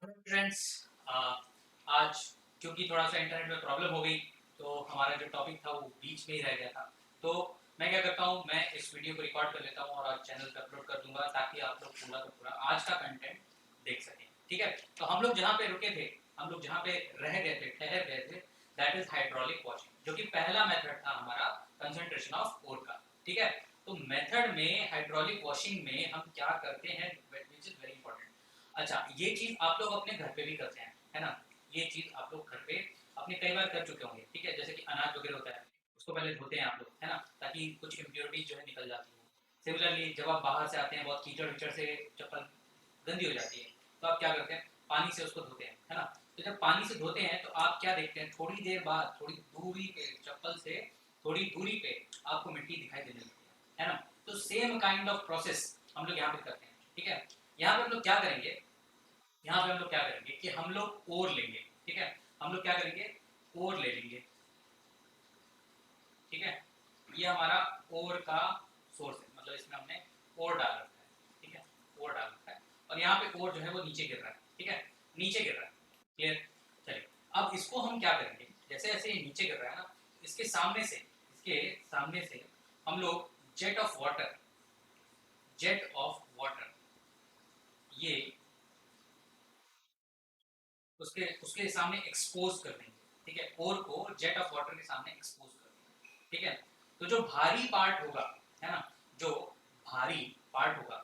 Hello friends. आज क्योंकि थोड़ा सा इंटरनेट में प्रॉब्लम हो गई तो हमारा जो टॉपिक था वो बीच में ही रह गया था। तो मैं क्या करता हूँ, मैं इस वीडियो को रिकॉर्ड कर लेता हूँ और आज चैनल पे अपलोड कर दूंगा ताकि आप लोग पूरा का पूरा आज का कंटेंट देख सकें। ठीक है, तो हम लोग जहाँ पे रुके थे, हम लोग जहाँ पे रह गए थे, ठहर गए थे, दैट इज हाइड्रोलिक वॉशिंग, जो कि पहला मेथड था हमारा कंसंट्रेशन ऑफ ओर का। ठीक है, तो मेथड में हाइड्रोलिक वॉशिंग में हम क्या करते हैं विच इज वेरी इंपॉर्टेंट। अच्छा, ये चीज आप लोग अपने घर पे भी करते हैं, है ना। ये चीज आप लोग घर पे अपने कई बार कर चुके होंगे। ठीक है, जैसे कि अनाज वगैरह होता है, उसको पहले धोते हैं आप लोग, है ना, ताकि कुछ इम्प्योरिटीज जो है निकल जाती हो। सिमिलरली जब आप बाहर से आते हैं, बहुत कीचड़ विचड़ से चप्पल गंदी हो जाती है, तो आप क्या करते हैं, पानी से उसको धोते हैं, है ना। तो जब पानी से धोते हैं तो आप क्या देखते हैं, थोड़ी देर बाद थोड़ी दूरी पे, चप्पल से थोड़ी दूरी पे आपको मिट्टी दिखाई देने लगती है ना। तो सेम काइंड ऑफ प्रोसेस हम लोग यहाँ पे करते हैं। ठीक है, यहाँ पे हम लोग क्या करेंगे, यहाँ पे हम लोग क्या करेंगे कि हम लोग ओर लेंगे। ठीक है, हम लोग क्या करेंगे, ओर ले लेंगे। ठीक है, ये हमारा ओर का सोर्स है, मतलब इसमें हमने ओर डाल रखा है। ठीक है, ओर डाल रखा है और यहाँ पे ओर जो है वो नीचे गिर रहा है। ठीक है, नीचे गिर रहा है। क्लियर। चलिए, अब इसको हम क्या करेंगे, जैसे जैसे ये नीचे गिर रहा है ना, इसके सामने से हम लोग जेट ऑफ वाटर ये उसके उसके सामने एक्सपोज कर देंगे। ठीक है, ओर को जेट ऑफ वाटर के सामने एक्सपोज कर देंगे। ठीक है, तो जो भारी पार्ट होगा, है ना, जो भारी पार्ट होगा,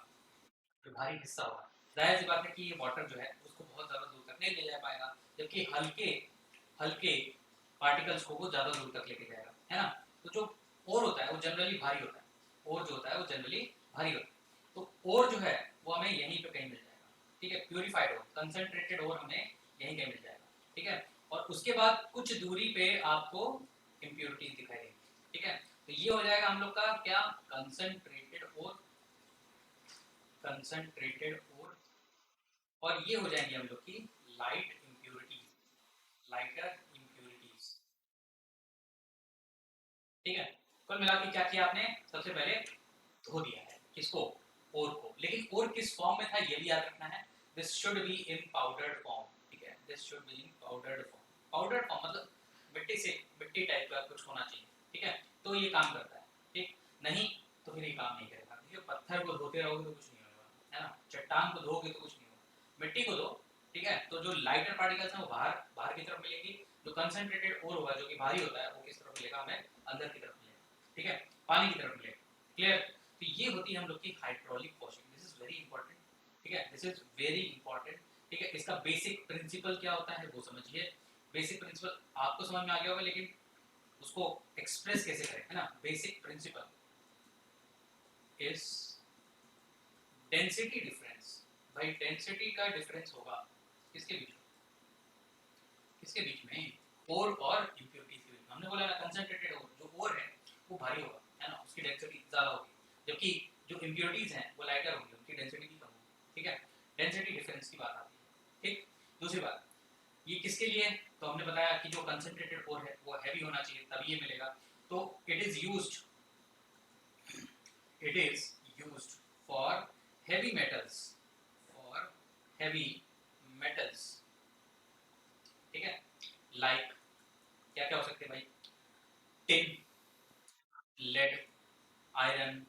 जो भारी हिस्सा होगा, जाहिर सी बात है कि ये वाटर जो है उसको बहुत ज़्यादा दूर तक नहीं ले जा पाएगा, जबकि हल्के हल्के पार्टिकल्स को वो ज़्यादा दूर तक लेके जाएगा, है ना। तो जो ओर होता है वो जनरली भारी होता है, ओर जो होता है वो जनरली भारी होता है। तो ओर जो है वो हमें यहीं पे कहीं मिल जाएगा। ठीक है, प्योरीफाइड ओर, कंसनट्रेटेड ओर हमें यहीं कहीं मिल जाएगा। ठीक है, और उसके बाद कुछ दूरी पे आपको इम्प्योरिटीज दिखाई देंगी। ठीक है, तो ये हो जाएगा हम लोग का क्या, कंसनट्रेटेड ओर, कंसंट्रेटेड और ये हो जाएंगे हम लोग की लाइट इम्प्योरिटीज, लाइटर इम्प्योरिटीज। ठीक है, कुल मिला के क्या किया आपने, सबसे पहले धो दिया है किसको, ओर को। लेकिन ओर किस फॉर्म में था ये भी याद रखना है, this should be in powdered form. ठीक है, this should be in powdered form. Powdered form मतलब मिट्टी से, मिट्टी टाइप का कुछ होना चाहिए। ठीक है, तो ये काम करता है। ठीक, नहीं तो फिर ये काम नहीं करेगा। देखिए, पत्थर को धोते रहोगे तो कुछ नहीं होगा, है ना, चट्टान को धोगे तो कुछ नहीं होगा, मिट्टी को धो। ठीक है, तो जो लाइटर पार्टिकल्स हैं वो बाहर बाहर की तरफ मिलेगी, जो कंसंट्रेटेड ओर होगा जो कि भारी होता है वो किस तरफ मिलेगा, हमें अंदर की तरफ मिलेगा। ठीक है, पानी की तरफ मिलेगा। क्लियर। तो ये होती है हम लोग की hydraulic washing, this is very important. ठीक है, दिस इज वेरी इंपॉर्टेंट। ठीक है, इसका बेसिक प्रिंसिपल क्या होता है वो समझिए। बेसिक प्रिंसिपल आपको समझ में आ गया होगा, लेकिन उसको एक्सप्रेस कैसे करें, है ना। Basic principle is density difference. भाई डेंसिटी का डिफरेंस होगा किसके बीच में, किसके बीच में, ओर और इम्प्योरिटीज के बीच में। हमने बोला ना, कंसंट्रेटेड ओर, जो ओर है वो भारी होगा, है ना, उसकी डेंसिटी ज़्यादा होगी, जबकि जो इम्प्योरिटीज हैं वो लाइटर होंगी, उनकी डेंसिटी भी कम होगी। ठीक है, डेंसिटी डिफरेंस की बात आती है। ठीक, दूसरी बात, ये किसके लिए है, तो हमने बताया कि जो कंसंट्रेटेड ओर है वो हैवी होना चाहिए तभी ये मिलेगा। तो it is used, it is used for heavy metals, for heavy metals। ठीक है, लाइक क्या क्या हो सकते हैं भाई, टिन, लेड, आयरन।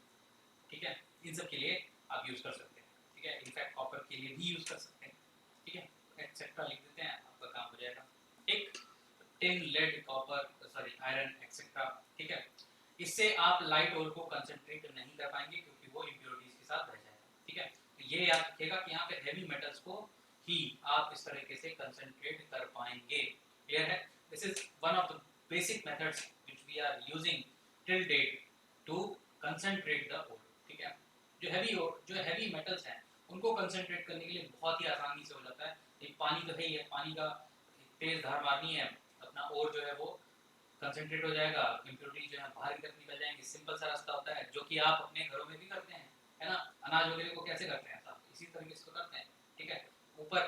ठीक है, इन सब के लिए आप यूज कर सकते हैं। ठीक है, इनफैक्ट कॉपर के लिए भी यूज कर सकते हैं। ठीक है, एक्सेट्रा लिख देते हैं, आपका काम हो जाएगा। ठीक, tin, lead, copper, sorry iron etcetera. ठीक है, इससे आप लाइट ओर को कंसंट्रेट नहीं कर पाएंगे क्योंकि वो इम्प्योरिटीज के साथ रह जाएगा। ठीक है, तो ये याद रखिएगा कि यहाँ पे हैवी मेटल्स को ही आप इस तरीके से कंसंट्रेट कर पाएंगे। क्लियर है, this is one of the basic methods which we are using till date to concentrate the ore. ठीक है, जो हैवी मेटल्स हैं उनको कंसंट्रेट करने के लिए बहुत ही आसानी से हो जाता है। एक पानी तो है ही है, पानी का तेज धार मारनी है, अपना ओर जो है वो कंसंट्रेट हो जाएगा, इम्प्योरिटी जो है बाहर की तरफ निकल जाएंगे। सिंपल सा रास्ता होता है जो कि आप अपने घरों में भी करते हैं, है ना। अनाज वगैरह को कैसे करते हैं, सब इसी तरीके से करते हैं। ठीक है, ऊपर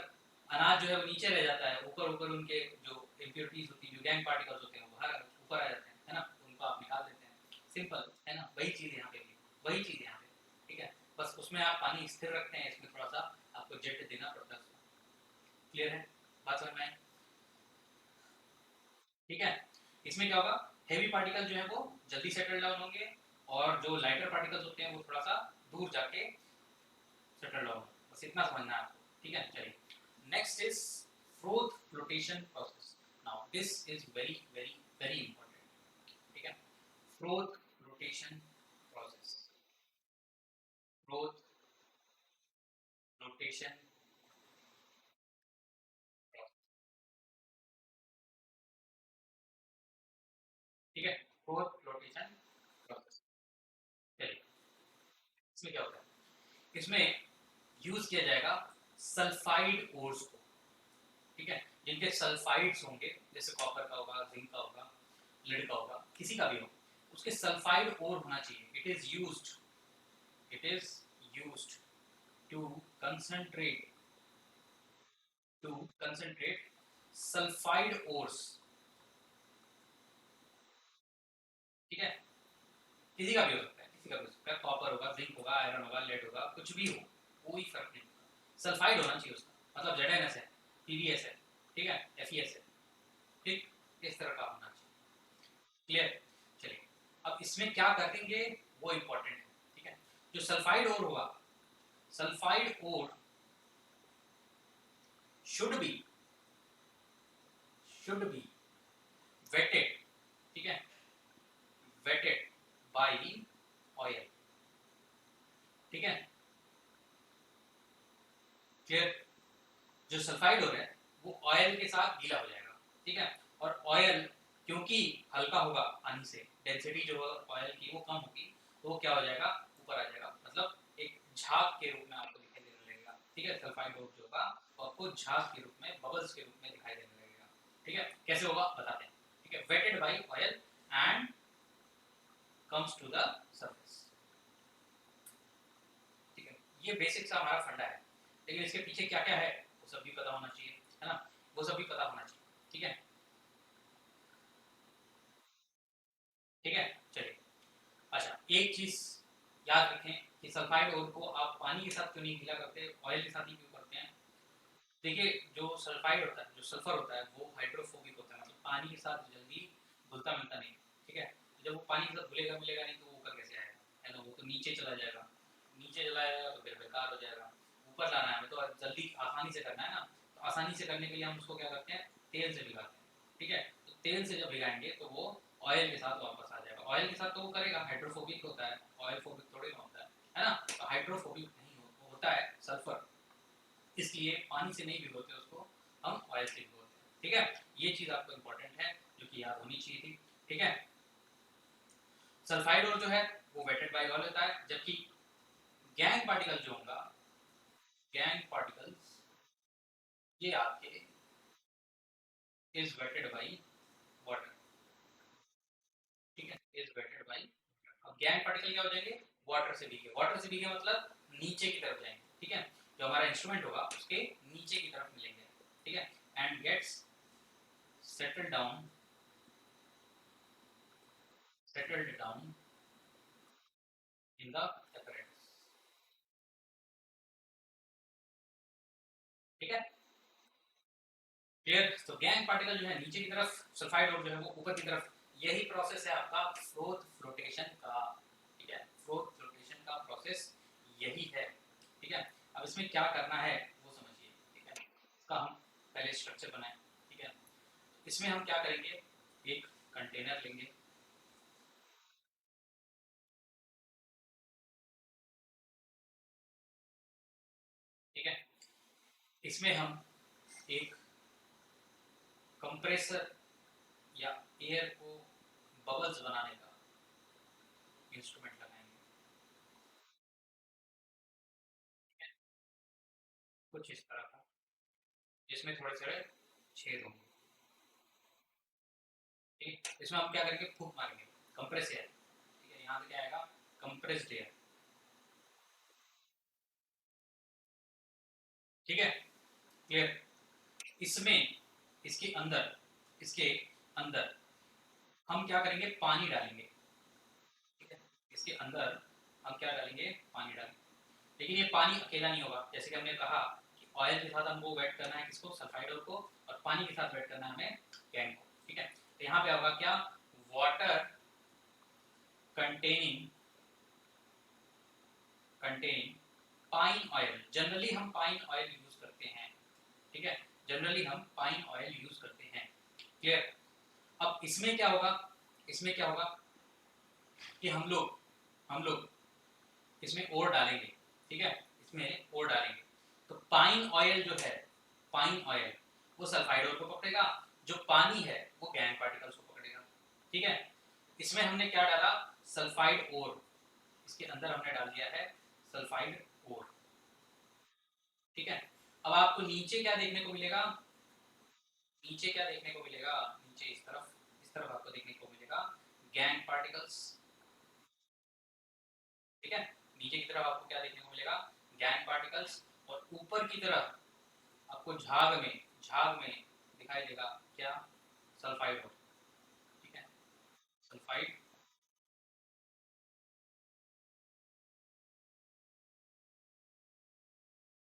अनाज जो है वो नीचे रह जाता है, ऊपर ऊपर उनके जो इम्प्योरिटीज होती है, जो गैंग पार्टिकल्स होते हैं वो बाहर ऊपर आ जाते हैं, है ना, उनको आप निकाल देते हैं। सिंपल है ना, वही चीज़ यहाँ पे भी, वही चीज़ यहाँ पे। ठीक है, बस उसमें आप पानी स्थिर रखते हैं, इसमें थोड़ा सा आपको जेट देना पड़ता है। क्लियर है, बात समझ में आई? ठीक है, इसमें क्या होगा, हेवी पार्टिकल जो है वो जल्दी सेटल डाउन होंगे और जो लाइटर पार्टिकल्स होते हैं वो थोड़ा सा दूर जाके सेटल डाउन, बस इतना समझना है आपको। ठीक है, चलिए next is froth flotation process. Now this is very very very important. ठीक है, froth flotation process, froth flotation, ठीक है, फ्रोथ फ्लोटेशन प्रोसेस। चलिए, इसमें क्या होता है, इसमें यूज किया जाएगा सल्फाइड ओर्स को। ठीक है, जिनके सल्फाइड्स होंगे, जैसे कॉपर का होगा, जिंक का होगा, लेड का होगा, किसी का भी हो, उसके सल्फाइड ओर होना चाहिए। It is used to concentrate to concentrate sulphide ores. ठीक है, किसी का भी हो सकता है, किसी का भी हो सकता है, कॉपर होगा, जिंक होगा, आयरन होगा, लेड होगा, कुछ भी हो, कोई फर्क नहीं होगा, सल्फाइड होना चाहिए उसका, मतलब ZnS है, PbS है, ठीक है, FeS है, ठीक, इस तरह का होना चाहिए। क्लियर? चलिए, अब इसमें क्या करेंगे वो इंपॉर्टेंट है। ठीक है, जो सल्फाइड ओर होगा, sulphide ore should be wetted. ठीक है, वेटेड बाय ऑयल। ठीक है, क्लियर? जो सल्फाइड ओर है वो ऑयल के साथ गीला हो जाएगा। ठीक है, और ऑयल क्योंकि हल्का होगा पानी से, डेंसिटी जो ऑयल की वो कम होगी, तो वो क्या हो जाएगा, ऊपर आ जाएगा, मतलब एक झाग के रूप में आपको दिखाई देने लगेगा। ठीक है, सल्फाइड ओर जो होगा वो आपको झाग के रूप में, बबल्स के रूप में दिखाई देने लगेगा। ठीक है, कैसे होगा बताते हैं। ठीक है, wetted by oil and comes to the surface. ठीक है, ये बेसिक सा हमारा फंडा है, लेकिन इसके पीछे क्या क्या है वो सब भी पता होना चाहिए, है ना, वो सब भी पता होना चाहिए। ठीक है, ठीक है, चलिए, अच्छा एक चीज याद रखें कि सल्फाइड ओर को आप पानी के साथ क्यों नहीं गीला करते, ऑयल के साथ ही क्यों करते हैं। देखिए, जो सल्फाइड होता है, जो सल्फर होता है, वो हाइड्रोफोबिक होता है, मतलब पानी के साथ जल्दी घुलता मिलता नहीं। ठीक है, तो जब वो पानी के साथ घुलेगा मिलेगा नहीं तो वो ऊपर कैसे आएगा, है ना, वो तो नीचे चला जाएगा, नीचे चला जाएगा तो फिर बेकार हो जाएगा। ऊपर लाना है हमें तो जल्दी आसानी से करना है ना, तो आसानी से करने के लिए हम उसको क्या करते हैं, तेल से भिगाते हैं। ठीक है, तो तेल से जब भिगाएंगे तो वो ऑयल के साथ वापस आ जाएगा। ऑयल के साथ तो वो करेगा, हाइड्रोफोबिक होता है, ऑयल फोबिक थोड़ी ना होता है ना, तो हाइड्रोफोबिक नहीं होता है सल्फर, इसलिए पानी से नहीं भिगोते उसको, हम ऑयल से भिगोते हैं। ठीक है, ये चीज आपको इंपॉर्टेंट है जो कि याद होनी चाहिए थी। ठीक है, सल्फाइड और जो है वो वेटेड बाय ऑयल होता है, जबकि गैंग पार्टिकल जो होगा, गैंग पार्टिकल्स ये आपके इज वेटेड बाय वाटर। ठीक है, इज वेटेड बाय, अब गैंग पार्टिकल क्या हो जाएंगे, वाटर से भीगे, वाटर से भीगे मतलब नीचे की तरफ जाएंगे। ठीक है, जो हमारा इंस्ट्रूमेंट होगा उसके नीचे की तरफ मिलेंगे। ठीक है, and gets settle down, settled down in the apparatus। ठीक है, क्लियर? तो गैंग पार्टिकल जो है नीचे की तरफ, सल्फाइड और जो है वो ऊपर की तरफ, यही प्रोसेस है आपका फ्रोथ फ्लोटेशन का। ठीक है, फ्रोथ फ्लोटेशन का प्रोसेस यही है। ठीक है, अब इसमें क्या करना है वो समझिए। ठीक है, इसका हम पहले स्ट्रक्चर बनाएं। ठीक है, इसमें हम क्या करेंगे, एक कंटेनर लेंगे। ठीक है, इसमें हम एक कंप्रेसर या एयर को बबल्स बनाने का इंस्ट्रूमेंट लगाएंगे। कुछ इस तरह का, जिसमें थोड़े थोड़े छेद होंगे। ठीक है, इसमें हम क्या करेंगे, फूंक मारेंगे, कंप्रेस एयर। ठीक है, यहाँ से क्या आएगा, कंप्रेस्ड एयर। ठीक है, क्लियर? इसमें, इसके अंदर, इसके अंदर हम क्या करेंगे, पानी डालेंगे। ठीक है, इसके अंदर हम क्या डालेंगे, पानी डालेंगे। लेकिन ये पानी अकेला नहीं होगा, जैसे कि हमने कहा कि ऑयल के साथ हमको वेट करना है किसको, सल्फाइड को, और पानी के साथ वेट करना है हमें गैंग को, ठीक है। तो यहाँ पे होगा क्या, water containing containing pine oil. Generally हम पाइन ऑयल यूज करते हैं, ठीक है, जनरली हम पाइन ऑयल यूज करते हैं, क्लियर। अब इसमें क्या होगा, इसमें क्या होगा कि हम लोग इसमें और डालेंगे, ठीक है, इसमें और डालेंगे। तो पाइन ऑयल जो है, पाइन ऑयल वो सल्फाइड को पकड़ेगा, जो पानी है वो गैंग पार्टिकल्स को पकड़ेगा, ठीक है। इसमें हमने क्या डाला, सल्फाइड ओर, इसके अंदर हमने डाल दिया है सल्फाइड ओर, ठीक है। अब आपको नीचे क्या देखने को मिलेगा, नीचे क्या देखने को मिलेगा, नीचे इस तरफ आपको देखने को मिलेगा गैंग पार्टिकल्स, ठीक है। नीचे की तरफ आपको क्या देखने को मिलेगा, गैंग पार्टिकल्स, और ऊपर की तरफ आपको झाग में दिखाई देगा क्या, सल्फाइड हो, ठीक है, सल्फाइड,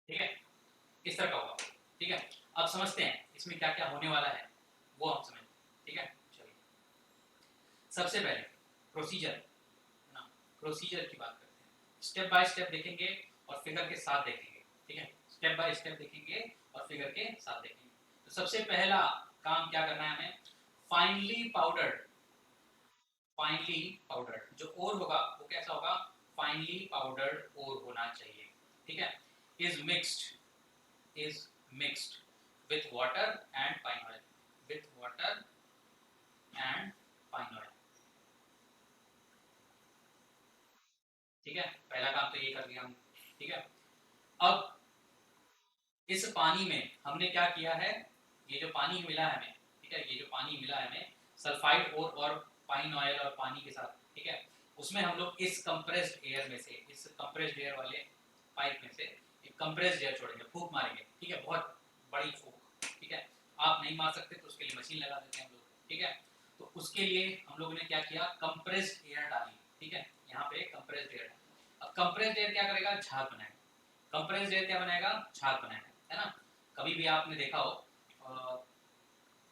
ठीक है, इस तरह का होगा, ठीक है। अब समझते हैं इसमें क्या क्या होने वाला है, वो हम समझते हैं, ठीक है। चलिए सबसे पहले प्रोसीजर ना, प्रोसीजर की बात करते हैं, स्टेप बाय स्टेप देखेंगे और फिगर के साथ देखेंगे, ठीक है, स्टेप बाय स्टेप देखेंगे और फिगर के साथ देखेंगे। तो सबसे पहला काम क्या करना है हमें, फाइनली पाउडर्ड, फाइनली पाउडर्ड जो ओर होगा वो कैसा होगा, फाइनली पाउडर्ड ओर होना चाहिए, ठीक है। Is mixed with water and pine oil, with water and pine oil, ठीक है। पहला काम तो ये कर दिया हम, ठीक है। अब इस पानी में हमने क्या किया है, ये जो पानी मिला है हमें, ठीक है, ये जो पानी मिला है हमें सल्फाइड और पाइन ऑयल और पानी के साथ, ठीक है, उसमें हम लोग इस कंप्रेस्ड एयर में से, इस कंप्रेस्ड एयर वाले पाइप में से एक कंप्रेस्ड एयर छोड़ेंगे, फूंक मारेंगे, ठीक है, बहुत बड़ी फूंक, ठीक है। आप नहीं मार सकते तो उसके लिए मशीन लगा देते हैं हम लोग, ठीक है। तो उसके लिए हम लोगों ने क्या किया, कंप्रेस्ड एयर डाली, ठीक है, यहाँ पे कंप्रेस्ड एयर। अब कंप्रेस्ड एयर क्या करेगा, झाग बनाएगा, कंप्रेस्ड एयर क्या बनाएगा, झाग बनाएगा, है ना। कभी भी आपने देखा हो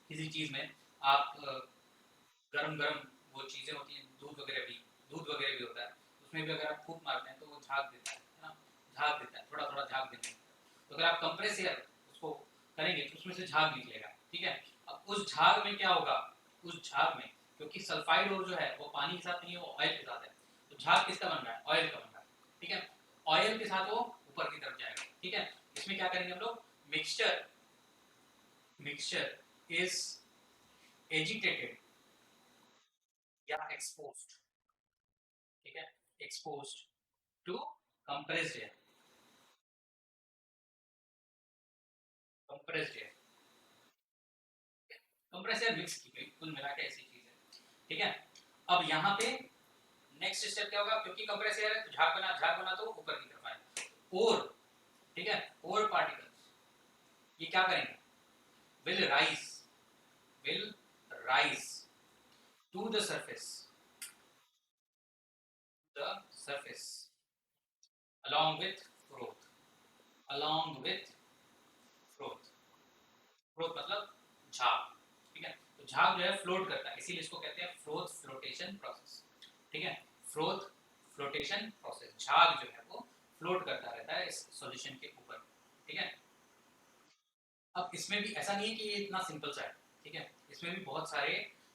किसी चीज में आप गरम गरम वो चीजें होती हैं, दूध वगैरह भी होता है, उसमें भी अगर आप फूंक मारते हैं तो वो झाग देता है ना, झाग देता है, थोड़ा थोड़ा झाग देने लगता है। तो अगर आप कंप्रेस एयर उसको करेंगे तो उसमें से झाग निकलेगा, ठीक है। अब उस झाग में क्या होगा, उस झाग में, क्योंकि सल्फाइड और जो है वो पानी के साथ नहीं है, वो ऑयल के साथ है, तो झाग किसका बन रहा है, ऑयल का बन रहा है, ठीक है। ऑयल के साथ वो ऊपर की तरफ जाएगा, ठीक है। इसमें क्या करेंगे हम लोग, मिक्सचर मिक्सचर इज एजिटेटेड या एक्सपोज्ड, ठीक है, exposed to compressed air, compressed air, compressed air mix की गई, कुल मिला के ऐसी चीज है, ठीक है। अब यहाँ पे नेक्स्ट स्टेप क्या होगा, क्योंकि कंप्रेस एयर है तो झाग बना तो ऊपर की तरफ आएगा, और ठीक है, और पार्टिकल्स ये क्या करेंगे, will rise will rise to the surface along with froth, along with froth, froth मतलब झाग, ठीक है। तो झाग जो है फ्लोट करता है, इसीलिए इसको कहते हैं फ्रोथ फ्लोटेशन प्रोसेस, ठीक है, फ्रोथ फ्लोटेशन प्रोसेस, झाग जो है वो फ्लोट करता रहता है इस सॉल्यूशन के ऊपर, ठीक है। अब इसमें भी ऐसा नहीं है कि ये इतना सिंपल सा है, ठीक है, इसमें भी बहुत सारे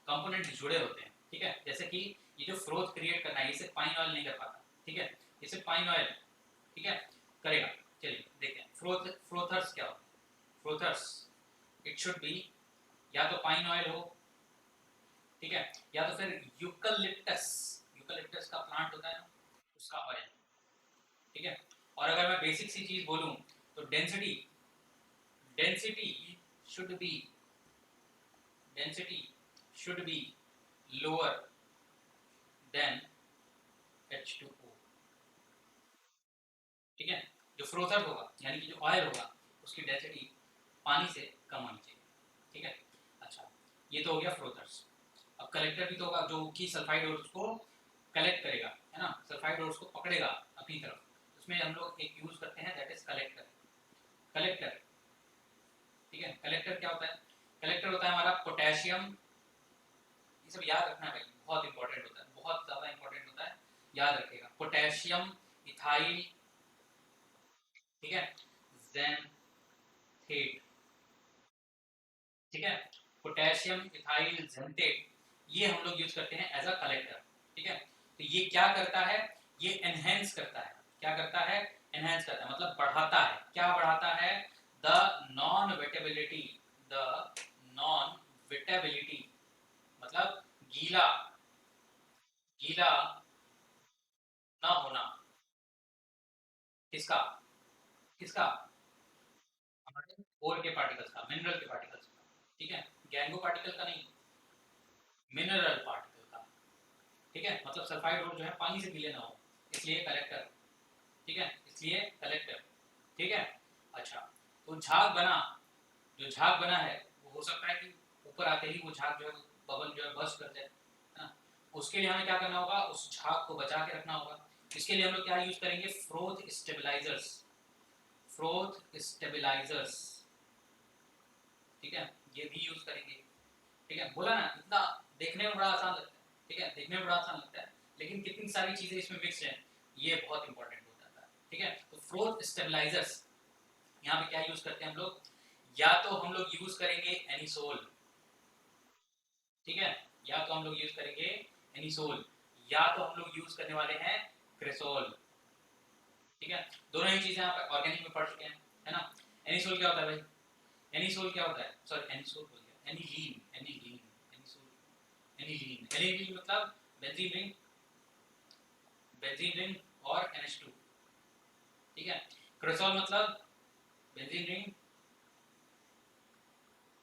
कंपोनेंट जुड़े होते हैं, ठीक है। जैसे कि ये जो फ्रोथ क्रिएट करना है, इसे पाइन ऑयल नहीं कर पाता, ठीक है, इसे पाइन ऑयल, ठीक है, करेगा। चलिए देखते हैं फ्रोथर्स क्या होता है, फ्रोथर्स इट शुड बी या तो पाइन ऑयल हो, ठीक है, या तो फिर यूकलिप्टस, यूकलिप्टस का प्लांट होता है ना, उसका ऑयल, ठीक है। और अगर मैं बेसिक सी चीज बोलूं तो density should be density should be lower than H2O, ठीक है। जो फ्रोथर होगा यानी कि जो ऑयल होगा उसकी डेंसिटी पानी से कम होनी चाहिए, ठीक है। अच्छा, ये तो हो गया फ्रोथर्स। अब कलेक्टर भी तो होगा जो कि सल्फाइड और उसको कलेक्ट करेगा, है ना, सल्फाइड और उसको पकड़ेगा अपनी तरफ, उसमें हम लोग एक यूज करते हैं दैट इज कलेक्टर। कलेक्टर, ठीक है। कलेक्टर क्या होता है? कलेक्टर होता है हमारा पोटेशियम, ये सब याद रखना भाई, बहुत इंपॉर्टेंट होता है, बहुत ज्यादा इंपॉर्टेंट होता है, याद रखिएगा। पोटेशियम इथाइल, ठीक है, जेनथेट, ठीक है, पोटेशियम इथाइल जेनथेट, ये हम लोग यूज करते हैं एज अ कलेक्टर, ठीक है। तो ये क्या करता है? ये एनहेंस करता है, क्या करता है? एनहेंस करता है, मतलब बढ़ाता है। क्या बढ़ाता है? The non wettability, the non wettability मतलब गीला, गीला ना होना, किसका? किसका? हमारे ओर के पार्टिकल्स का, मिनरल के पार्टिकल्स का, ठीक है, गैंगो पार्टिकल का नहीं, मिनरल पार्टिकल का, ठीक है। मतलब सल्फाइड ओर जो है पानी से गीले ना हो, इसलिए कलेक्टर, ठीक है, इसलिए कलेक्टर, ठीक है। अच्छा, तो झाग बना, जो झाग बना है वो हो सकता है कि ऊपर आते ही वो झाग जो है बबल जो है बस्ट कर जाए, है ना। उसके लिए हमें क्या करना होगा? उस झाग को बचा के रखना होगा। इसके लिए हम लोग क्या यूज करेंगे? फ्रोथ स्टेबलाइजर्स, फ्रोथ स्टेबलाइजर्स, ठीक है, ये भी यूज करेंगे, ठीक है। बोला ना, इतना देखने में बड़ा आसान लगता है, ठीक है, देखने में बड़ा आसान लगता है, लेकिन कितनी सारी चीजें इसमें मिक्स हैं, ये बहुत इंपॉर्टेंट हो जाता है, ठीक है। तो फ्रोथ स्टेबलाइजर्स यहाँ पे क्या यूज करते हैं हम लोग? या तो हम लोग यूज करेंगे एनिसोल, ठीक है, या तो हम लोग यूज करेंगे एनिसोल, या तो हम लोग यूज करने वाले हैं क्रेसोल, ठीक है। दोनों ही चीजें आप ऑर्गेनिक में पढ़ चुके हैं, है ना। एनिसोल क्या होता है भाई? एनिसोल क्या होता है? सॉरी, एनिसोल बोल गया, aniline, aniline, anisole, aniline, aniline मतलब बेंजीन रिंग, बेंजीन रिंग और NH2, ठीक है। क्रेसोल मतलब बेंजीन रिंग,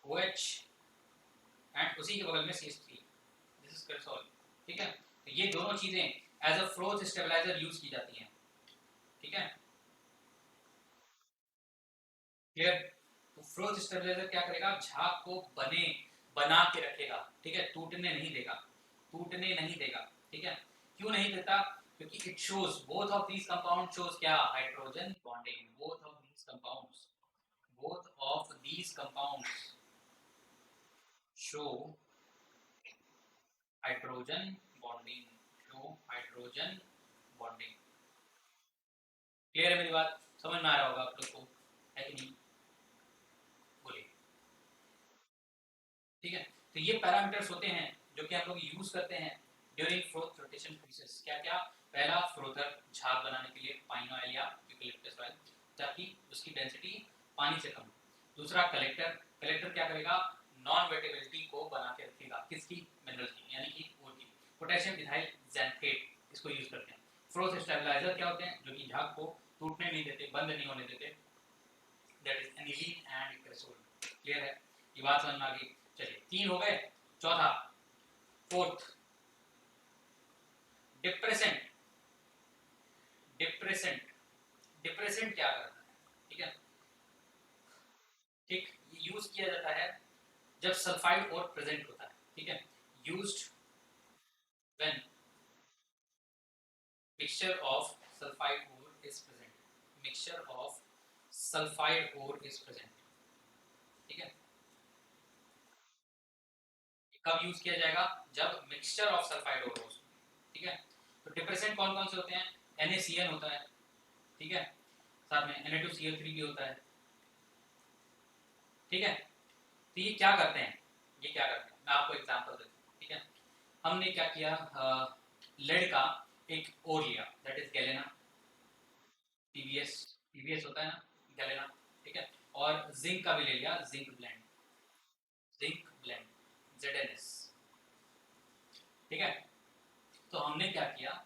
OH एंड उसी के बगल में CH3, दिस इज क्रेसोल, ठीक है। तो ये दोनों चीजें as a froth stabiliser use की जाती हैं, ठीक है, क्लियर। तो फ्रोथ स्टेबलाइजर क्या करेगा? झाग को बना के रखेगा, ठीक है, टूटने नहीं देगा, टूटने नहीं देगा, ठीक है। क्यों नहीं देता? क्योंकि it shows both of these compound shows क्या? Hydrogen bonding, both of these compounds, both of these compounds show hydrogen bonding, show hydrogen bonding, clear है मेरी बात? समझ में आ रहा होगा आप लोग को, है कि नहीं? बोलिए, ठीक है। तो ये पैरामीटर्स होते हैं जो कि हम लोग यूज करते हैं ड्यूरिंग फ्रोथ रोटेशन प्रोसेस। क्या क्या? पहला फ्रोथर, झाग बनाने के लिए पाइन ऑयल या यूकेलिप्टस ऑयल, ताकि उसकी डेंसिटी पानी से कम। दूसरा कलेक्टर, कलेक्टर क्या करेगा? नॉन वेटेबिलिटी को बना के रखेगा, किसकी? मिनरल की, यानी कि ओर की। पोटेशियम इथाइल जेनथेट, इसको यूज करते हैं। फ्रोथ स्टेबलाइजर क्या होते हैं? जो कि झाग को टूटने नहीं देते, बंद नहीं होने देते, that is aniline and cresol, clear है? ये बात समझ में आ गई? चलिए, 3 हो गए। चौथा, फोर्थ, डिप्रेसेंट, डिप्रेसेंट, डिप्रेसेंट क्या करता है? ठीक है, ठीक, ये यूज किया जाता है जब सल्फाइड और प्रेजेंट होता है, ठीक है, used when mixture of sulphide ore is present, mixture of sulphide ore is present, ठीक है। कब यूज किया जाएगा? जब मिक्सचर ऑफ सल्फाइड और हो, ठीक है। तो डिप्रेसेंट कौन कौन से होते हैं? NaCN होता है, ठीक है, साथ में Na2Cl3 भी होता है, ठीक है। तो ये क्या करते हैं? ये क्या करते हैं, मैं आपको एग्जांपल देता हूँ, ठीक है। हमने क्या किया? लेड का एक ओर लिया, that is galena, PbS, PbS होता है ना, गैलेना, ठीक है। और जिंक का भी ले लिया, zinc blende, zinc blende, ZnS, ठीक है। तो हमने क्या किया?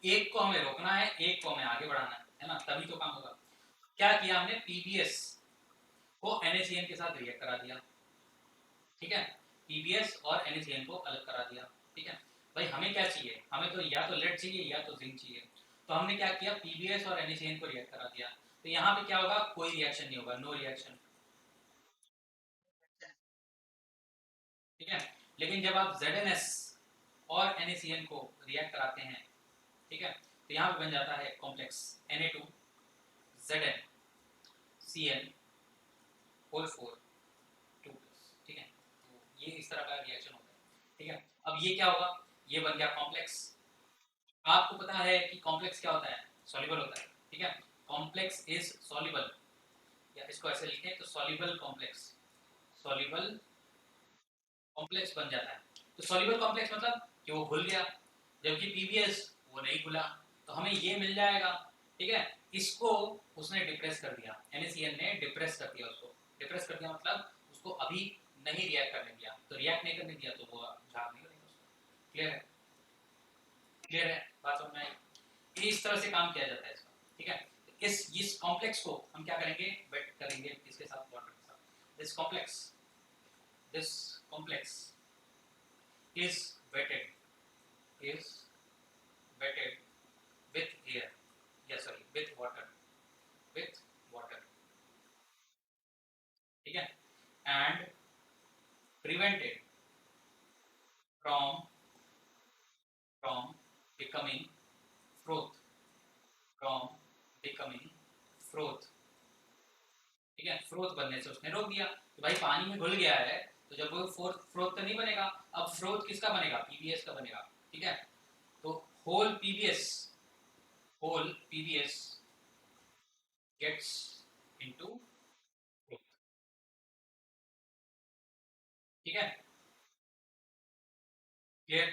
एक को हमें रोकना है, एक को हमें आगे बढ़ाना है ना, तभी तो काम होगा। क्या किया हमने? PbS को NaCN के साथ रिएक्ट करा दिया, ठीक है, PbS और NaCN को अलग करा दिया, ठीक है। भाई हमें क्या चाहिए? हमें तो या तो लेड चाहिए या तो जिंक चाहिए। तो हमने क्या किया? PbS और NaCN को रिएक्ट करा दिया। तो यहाँ पे क्या होगा? कोई रिएक्शन नहीं होगा, नो रिएक्शन, ठीक है। लेकिन जब आप ZnS और NaCN को रिएक्ट कराते हैं, ठीक है, तो यहाँ पे बन जाता है complex Na2 ZnCN whole 4 2 plus, ठीक है। तो ये इस तरह का रिएक्शन होता है, ठीक है। अब ये क्या होगा, ये बन गया कॉम्प्लेक्स। आपको पता है कि कॉम्प्लेक्स क्या होता है, सॉल्युबल होता है, ठीक है। कॉम्प्लेक्स इज सॉल्युबल, या इसको ऐसे लिखें तो सॉल्युबल कॉम्प्लेक्स, सॉल्युबल कॉम्प्लेक्स बन जाता है। तो सॉल्युबल कॉम्प्लेक्स मतलब कि वो घुल गया, जबकि पीबीएस वो नहीं घुला, तो हमें ये मिल जाएगा, ठीक है। इसको उसने डिप्रेस कर दिया, NaCN ने डिप्रेस कर दिया उसको। डिप्रेस कर दिया मतलब उसको अभी नहीं रिएक्ट करने दिया, तो रिएक्ट नहीं करने दिया तो वो झाग नहीं बनेगा उसका। क्लियर है, क्लियर है, बात समझ में आई। इस तरह से काम किया जाता है इसका, ठीक है। इस कॉम्प्लेक्स को हम क्या करेंगे, वेट करेंगे इसके साथ, वाटर के साथ। This complex is wetted is wetted with air, yeah sorry with water, ठीक है, and prevented from from becoming froth, from becoming froth, ठीक है। फ्रोथ बनने से उसने रोक दिया कि भाई पानी में घुल गया है, तो जब वो फ्रोथ तो नहीं बनेगा, अब फ्रोथ किसका बनेगा, पीबीएस का बनेगा, ठीक है। तो whole PBS gets into froth, ठीक है, क्लियर।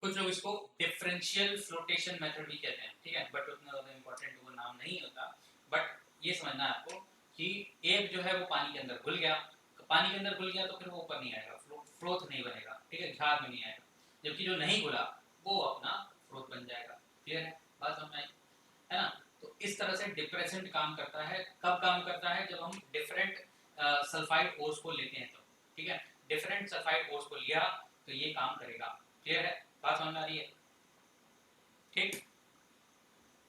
कुछ लोग इसको डिफरेंशियल फ्लोटेशन मेथड भी कहते हैं, ठीक है, बट उतना ज़्यादा इंपॉर्टेंट वो नाम नहीं होता। बट ये समझना है आपको कि एक जो है वो पानी के अंदर घुल गया, तो पानी के अंदर घुल गया तो फिर वो ऊपर नहीं आएगा, फ्रोथ नहीं बनेगा, ठीक है, झाग में नहीं आएगा। जबकि जो नहीं घुला वो अपना फ्रोथ बन जाएगा। क्लियर है, बात समझ आई है ना। तो इस तरह से डिप्रेसेंट काम करता है। कब काम करता है, जब हम डिफरेंट सल्फाइड ओर्स को लेते हैं तो, ठीक है। डिफरेंट सल्फाइड ओर्स को लिया तो ये काम करेगा। क्लियर है, बात समझ में आ रही है, ठीक।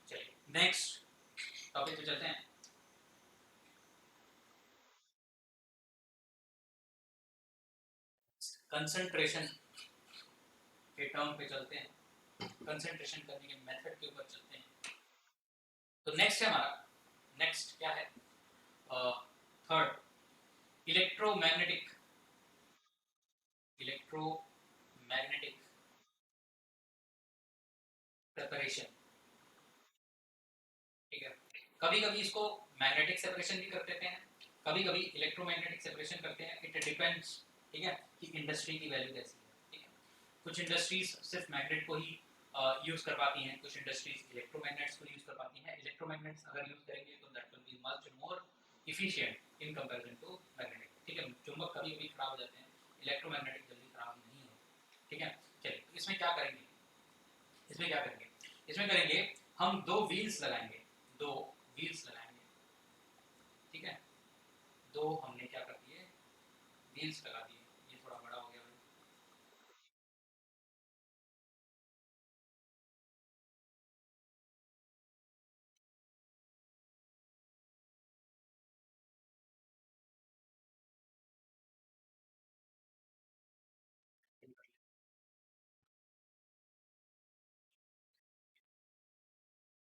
चलिए नेक्स्ट टॉपिक पे चलते हैं। कंसंट्रेशन के टर्म पे चलते हैं, कंसंट्रेशन करने के मेथड के ऊपर चलते हैं। तो नेक्स्ट है हमारा, नेक्स्ट क्या है, थर्ड, इलेक्ट्रोमैग्नेटिक, इलेक्ट्रोमैग्नेटिक सेपरेशन, ठीक है। कभी कभी इसको मैग्नेटिक सेपरेशन भी कर देते हैं, कभी कभी इलेक्ट्रोमैग्नेटिक सेपरेशन करते हैं, इट डिपेंड्स, ठीक है, कि इंडस्ट्री की वैल्यू कैसी है, ठीक है। कुछ इंडस्ट्रीज सिर्फ मैग्नेट को ही यूज कर पाती हैं, कुछ इंडस्ट्रीज इलेक्ट्रोमैग्नेट्स को यूज कर पाती हैं। इलेक्ट्रोमैग्नेट्स अगर यूज करेंगे तो that will be much more efficient in comparison to magnetic, ठीक है। चुंबक कभी कभी खराब हो जाते हैं, इलेक्ट्रोमैग्नेटिक जल्दी खराब नहीं होते, ठीक है। चलिए इसमें क्या करेंगे, इसमें क्या करेंगे, इसमें करेंगे हम दो व्हील्स लगाएंगे, दो व्हील्स लगाएंगे, ठीक है। दो हमने क्या कर दिए, व्हील्स लगा दिए। ये थोड़ा बड़ा हो गया भाई,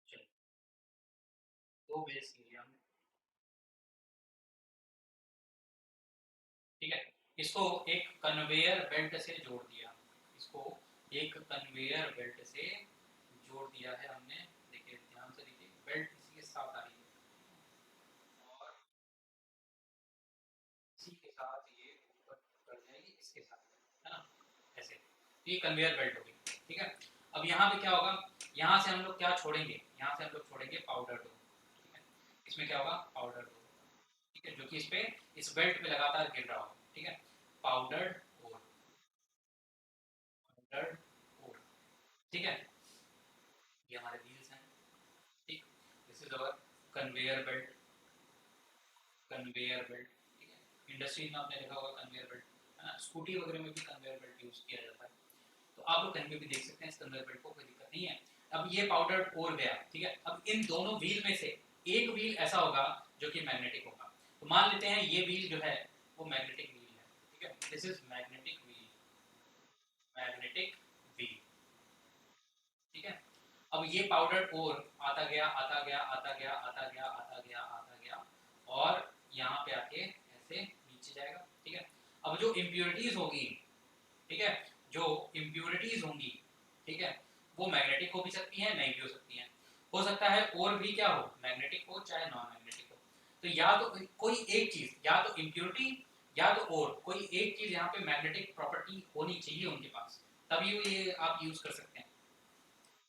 चलिए दो व्हील्स लिए हमने, ठीक है। इसको एक कन्वेयर बेल्ट से जोड़ दिया, इसको एक कन्वेयर बेल्ट से जोड़ दिया है हमने। देखिए ध्यान से देखिए, बेल्ट इसी के साथ आ रही है और इसी के साथ ये ऊपर कर जाएगी इसके साथ, है ना, ऐसे। ये कन्वेयर बेल्ट होगी, ठीक है। अब यहाँ पे क्या होगा, यहाँ से हम लोग क्या छोड़ेंगे, यहाँ से हम लोग छोड़ेंगे पाउडर डो, ठीक है। इसमें क्या होगा, पाउडर डो, ठीक है, जो कि इस पे इस बेल्ट पे लगातार गिर रहा होगा, ठीक है। पाउडर्ड ओर, पाउडर्ड ओर, ठीक है। ये हमारे व्हील्स हैं, ठीक। This is our conveyor belt, conveyor belt, ठीक है। इंडस्ट्रीज में आपने देखा होगा कन्वेयर बेल्ट, है ना, स्कूटी वगैरह में भी कन्वेयर बेल्ट यूज किया जाता है। तो आप लोग कहीं पे भी देख सकते हैं इस कन्वेयर बेल्ट को, कोई दिक्कत नहीं है। अब ये पाउडर और गया, ठीक है। अब इन दोनों व्हील में से एक व्हील ऐसा होगा जो कि मैग्नेटिक होगा। तो मान लेते हैं ये व्हील जो है वो मैग्नेटिक व्हील है, ठीक है। This is magnetic wheel, magnetic wheel, ठीक है। अब ये पाउडर और आता गया आता गया आता गया आता गया आता गया आता गया, और यहाँ अब जो इम्प्योरिटीज होगी, ठीक है, जो इम्प्योरिटीज होंगी, ठीक है, वो मैग्नेटिक हो भी सकती हैं, नहीं भी हो सकती हैं। हो सकता है और भी क्या हो, मैग्नेटिक हो चाहे नॉन मैग्नेटिक हो। तो या तो कोई एक चीज, या तो इम्प्योरिटी या तो और कोई एक चीज यहाँ पे मैग्नेटिक प्रॉपर्टी होनी चाहिए उनके पास, तभी ये आप यूज कर सकते हैं।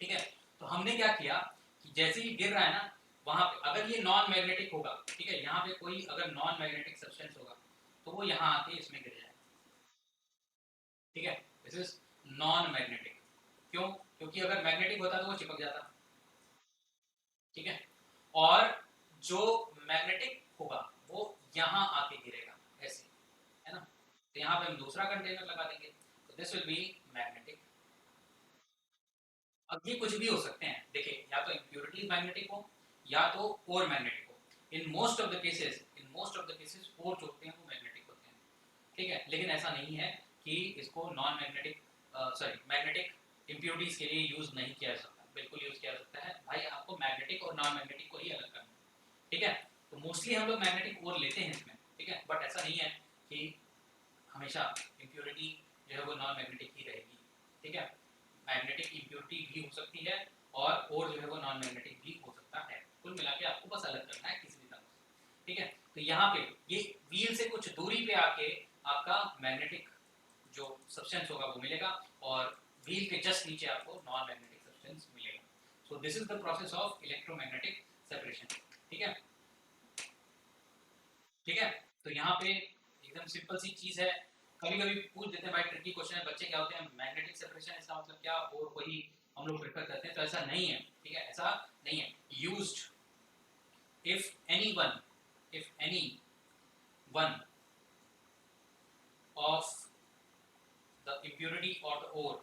ठीक है, तो हमने क्या किया कि जैसे ही गिर रहा है ना, वहां पे अगर ये नॉन मैग्नेटिक होगा, ठीक है, यहाँ पे कोई अगर नॉन मैग्नेटिक सब्सटेंस होगा तो वो यहाँ आके इसमें गिर जाएगा। ठीक है, दिस इज नॉन मैग्नेटिक। क्यों? क्योंकि अगर मैग्नेटिक होता तो वो चिपक जाता। ठीक है, और जो मैग्नेटिक होगा वो यहाँ आके गिरेगा ऐसे, है ना। तो यहाँ पे हम दूसरा कंटेनर लगा देंगे, तो दिस विल बी मैग्नेटिक। अब ये कुछ भी हो सकते हैं, देखिए, या तो इम्प्योरिटीज मैग्नेटिक हो या तो और मैग्नेटिक हो। In most of the cases, और जो होते हैं वो मैग्नेटिक होते हैं। ठीक है, लेकिन ऐसा नहीं है कि इसको non magnetic, sorry, magnetic impurities के लिए यूज नहीं किया जा सकता, बिल्कुल यूज किया जा सकता है भाई। आपको मैग्नेटिक और नॉन मैग्नेटिक को ही अलग करना है। ठीक है, तो मोस्टली हम लोग मैग्नेटिक और लेते हैं इसमें। ठीक है, बट ऐसा नहीं है कि हमेशा इम्प्योरिटी जो है वो नॉन मैग्नेटिक ही रहेगी। ठीक है, मैग्नेटिक इम्प्योरिटी भी हो सकती है और जो है वो नॉन मैग्नेटिक भी हो सकता है। कुल मिला के आपको बस अलग करना है किसी भी तरह से। ठीक है, तो यहाँ पे ये व्हील से कुछ दूरी पे आके आपका मैग्नेटिक जो सब्सटेंस होगा वो मिलेगा, और व्हील के जस्ट नीचे आपको नॉन मैग्नेटिक सब्सटेंस मिलेगा। So this is the process of electromagnetic separation. ठीक है, ठीक है, तो यहाँ पे एकदम सिंपल सी चीज है। कभी कभी पूछ देते हैं भाई, ट्रिकी क्वेश्चन है, बच्चे क्या होते हैं, मैग्नेटिक सेपरेशन इसका मतलब क्या, और कोई हम लोग प्रेफर करते हैं, तो ऐसा नहीं है। ठीक है, ऐसा नहीं है। Used if anyone, if any one of the impurity or the ore,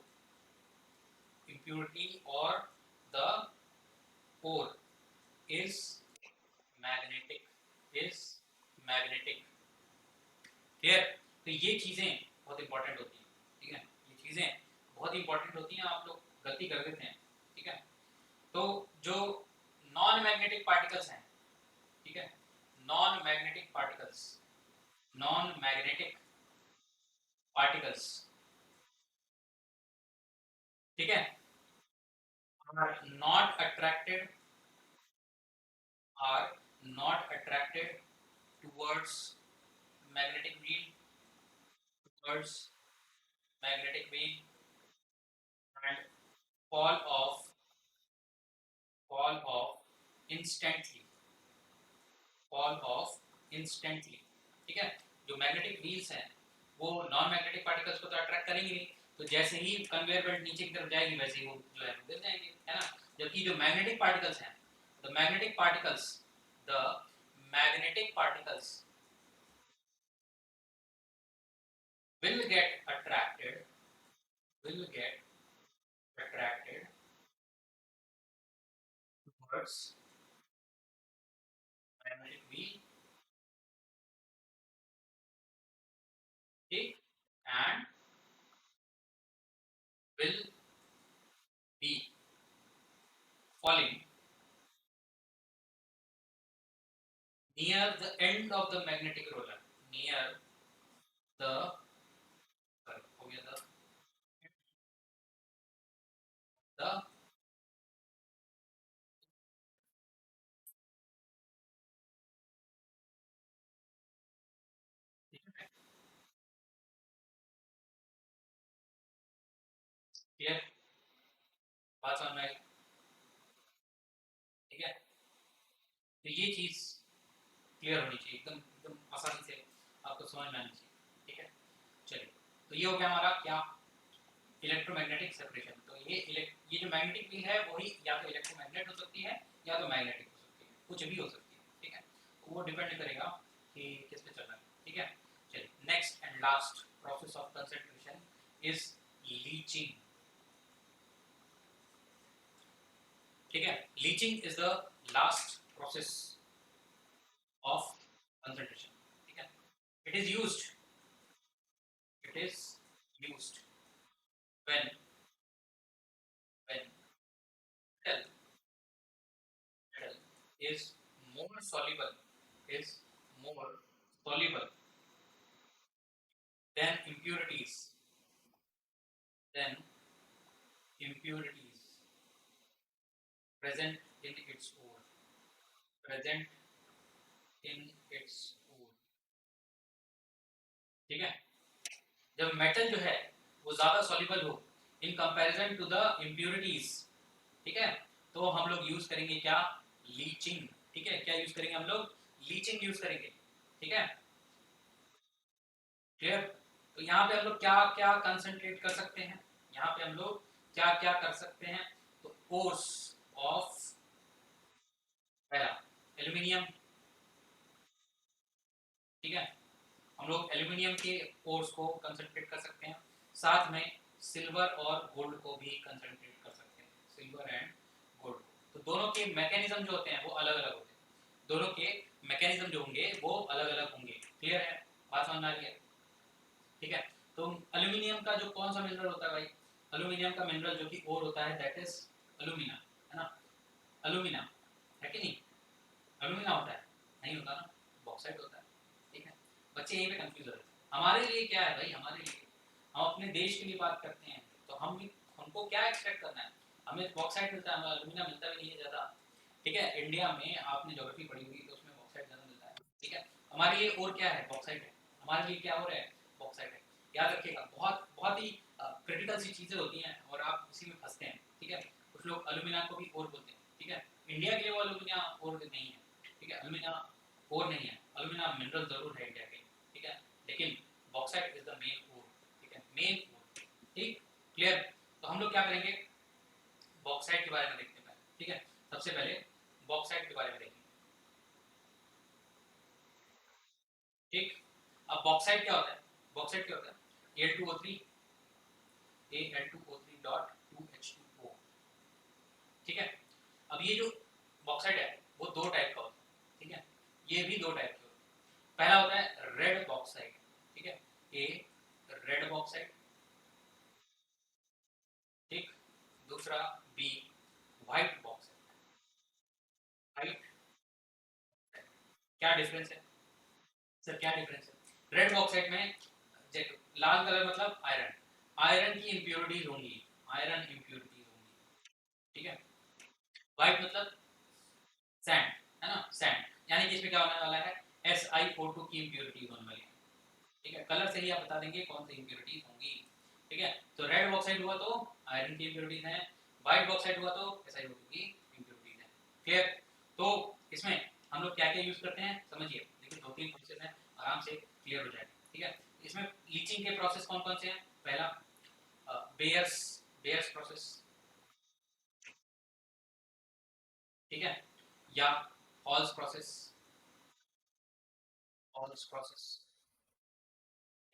impurity or the ore is magnetic, is magnetic। Clear? तो ये चीजें बहुत इंपॉर्टेंट होती हैं। ठीक है, ये चीजें बहुत इंपॉर्टेंट होती हैं, आप लोग गलती कर देते हैं। ठीक है, तो जो नॉन मैग्नेटिक पार्टिकल्स हैं, ठीक है, non magnetic particles, non magnetic particles, ठीक है, are not attracted, are not attracted towards magnetic field, towards magnetic field, and fall off, fall off instantly, fall off instantly। ठीक है, जो मैग्नेटिक व्हील्स हैं वो नॉन मैग्नेटिक पार्टिकल्स को तो attract करेंगे नहीं, तो जैसे ही कन्वेयर बेल्ट नीचे की तरफ जाएगी वैसे ही वो जो है गिर जाएंगे, है ना। जबकि जो मैग्नेटिक पार्टिकल्स हैं, the magnetic particles, the magnetic particles will get attracted, will get attracted towards magnetic wheel, okay, and will be falling near the end of the magnetic roller, near the, sorry, हो गया the clear, बात समझ में आई? ठीक है, तो ये चीज क्लियर होनी चाहिए, एकदम एकदम आसानी से आपको समझ में आनी चाहिए। ठीक है, चलिए, तो ये हो गया हमारा क्या, इलेक्ट्रोमैग्नेटिक सेपरेशन। तो ये जो मैग्नेटिक फील्ड है वही या तो इलेक्ट्रोमैग्नेट हो सकती है या तो मैग्नेटिक हो सकती है, कुछ भी हो सकती है। ठीक है, तो वो डिपेंड करेगा कि किस पे चलना है। ठीक है, चलिए, next and last process of concentration is leaching. ठीक है, leaching is the last process of concentration. ठीक है, it is used, it is used when when metal, metal is more soluble, is more soluble then impurities, then impurities present in its ore, present in its ore, ठीक है। जब metal जो है वो ज्यादा soluble हो in comparison to the impurities, ठीक है, तो हम लोग यूज करेंगे क्या, लीचिंग, ठीक है। क्या यूज करेंगे हम लोग, लीचिंग यूज करेंगे, ठीक है, क्लियर। तो यहाँ पे हम लोग क्या क्या कंसंट्रेट कर सकते हैं, यहाँ पे हम लोग क्या क्या कर सकते हैं, तो ओर्स ऑफ, पहला एल्यूमिनियम, ठीक है, हम लोग एल्यूमिनियम के ओर्स को कंसंट्रेट कर सकते हैं, साथ में सिल्वर और गोल्ड को भी कंसंट्रेट कर सकते हैं, सिल्वर एंड गोल्ड। तो दोनों के मैकेनिज्म जो होते हैं वो अलग अलग होते हैं, दोनों के मैकेनिज्म जो होंगे वो अलग अलग होंगे, क्लियर है, बात समझ आ रही है, ठीक है। तो एल्यूमिनियम का जो कौन सा मिनरल होता है भाई, एल्यूमिनियम का मिनरल जो कि ओर होता है दैट इज एल्यूमिना, है ना, एल्यूमिना, है कि नहीं, एल्यूमिना होता है, नहीं होता ना, बॉक्साइट होता है, ठीक है। बच्चे यहीं पे कंफ्यूज हो रहे हैं। हमारे लिए क्या है भाई, हमारे लिए हम अपने देश के लिए बात करते हैं, तो हमको क्या एक्सपेक्ट करना है, हमें बॉक्साइट मिलता है, हमें एल्यूमिना मिलता भी नहीं है ज़्यादा, ठीक है। इंडिया में आपने ज्योग्राफी पढ़ी होगी तो उसमें बॉक्साइट ज़्यादा मिलता है, ठीक है। हमारे लिए और क्या है, बॉक्साइट है, हमारे लिए क्या और है, बॉक्साइट है। याद रखिएगा, बहुत बहुत ही क्रिटिकल सी चीज़ें होती हैं और आप उसी में फंसते हैं, ठीक है। कुछ लोग एल्यूमिना को भी और बोलते हैं, ठीक है। इंडिया के लिए वो एल्यूमिना और नहीं है, ठीक है, एल्यूमिना और नहीं है, एल्यूमिना मिनरल जरूर है इंडिया के, ठीक है, लेकिन bauxite is the main ore, ठीक है, मेन ओर, ठीक, क्लियर। तो हम लोग क्या करेंगे, बॉक्साइट के बारे में देखते हैं, ठीक है। सबसे पहले बॉक्साइट के बारे में देखेंगे, ठीक। अब बॉक्साइट क्या होता है, बॉक्साइट क्या होता है, Al2O3, Al2O3 डॉट 2H2O, ठीक है। अब ये जो बॉक्साइट है वो दो टाइप का होता है, ठीक है, ये भी दो टाइप के होते हैं। पहला होता है रेड बॉक्साइट, ठीक है, ए रेड बॉक्साइट, ठीक, दूसरा बी व्हाइट बॉक्साइट, व्हाइट, क्या डिफरेंस है सर, क्या डिफरेंस है, रेड बॉक्साइट में लाल कलर मतलब आयरन, आयरन की इंप्योरिटीज होंगी, आयरन इंप्योरिटीज होंगी, ठीक है। व्हाइट मतलब सैंड, है ना, सैंड, यानी कि इसमें क्या होने वाला है, SiO2 की इंप्योरिटीज होने वाली है, ठीक है। कलर से ही आप बता देंगे कौन सी इंप्योरिटीज होंगी, ठीक है। तो रेड बॉक्साइड हुआ तो आयरन की इंप्योरिटीज है, व्हाइट बॉक्साइड हुआ तो SiO2 की इंप्योरिटीज है, क्लियर। तो इसमें हम लोग क्या क्या यूज करते हैं समझिए, देखिए दो तीन प्रोसेस हैं, आराम से क्लियर हो जाएगा, ठीक है। इसमें लीचिंग के प्रोसेस कौन कौन से हैं, पहला बेयर्स, बेयर्स प्रोसेस, ठीक है, या हॉल्स प्रोसेस, हॉल्स प्रोसेस,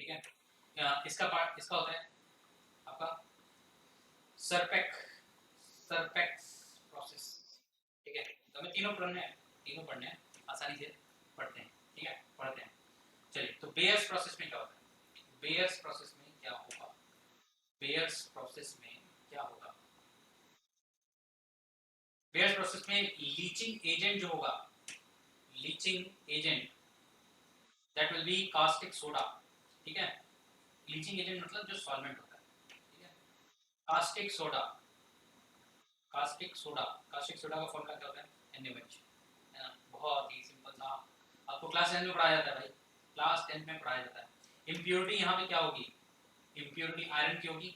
ठीक है। इसका पार्ट इसका होता है आपका सरपेक, सरपेक्स प्रोसेस, ठीक है। तो हमें तीनों पढ़ने हैं, तीनों पढ़ने हैं, आसानी से पढ़ते हैं, ठीक है, पढ़ते हैं। चलिए, तो बेयर्स प्रोसेस में क्या होता है, बेयर्स प्रोसेस में क्या होगा, बेयर्स प्रोसेस में क्या होगा, बेयर्स प्रोसेस में लीचिंग एजेंट जो होगा, leaching agent that will B caustic soda, ठीक है। लीचिंग एजेंट मतलब जो सॉल्वेंट होता है, ठीक है, caustic soda, caustic soda, caustic soda का फॉर्मूला क्या होता है, NaOH, है ना, बहुत ही सिंपल सा, आपको क्लास 10 में पढ़ाया जाता है भाई, क्लास 10 में पढ़ाया जाता है। इम्प्योरिटी यहाँ पे क्या होगी, इम्प्योरिटी आयरन की होगी,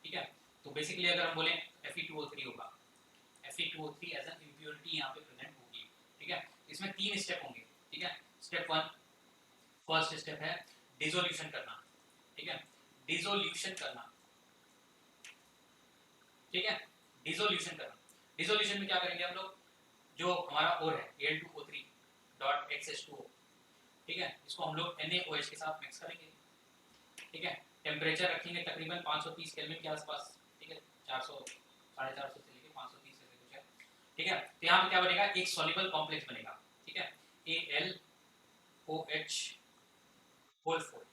ठीक है। तो बेसिकली अगर हम बोलें Fe2O3 होगा, Fe2O3 एज एन इम्प्योरिटी यहाँ पे प्रेजेंट होगी, ठीक है। इसमें तीन स्टेप होंगे, ठीक है। स्टेप वन, फर्स्ट स्टेप है डिसोल्यूशन करना, ठीक है, डिसोल्यूशन करना, ठीक है, डिसोल्यूशन करना। डिसोल्यूशन में क्या करेंगे हम लोग, जो हमारा ओर है Al2O3 डॉट XH2O, ठीक है, इसको हम लोग NaOH के साथ मिक्स करेंगे, ठीक है। टेम्परेचर रखेंगे तकरीबन 530 केल्विन के आसपास, ठीक है, 400 450 से लेके 530 से कुछ है, ठीक है। तो यहाँ पे क्या बनेगा, एक सॉल्युबल कॉम्प्लेक्स बनेगा, ठीक है, AlOH होल 4,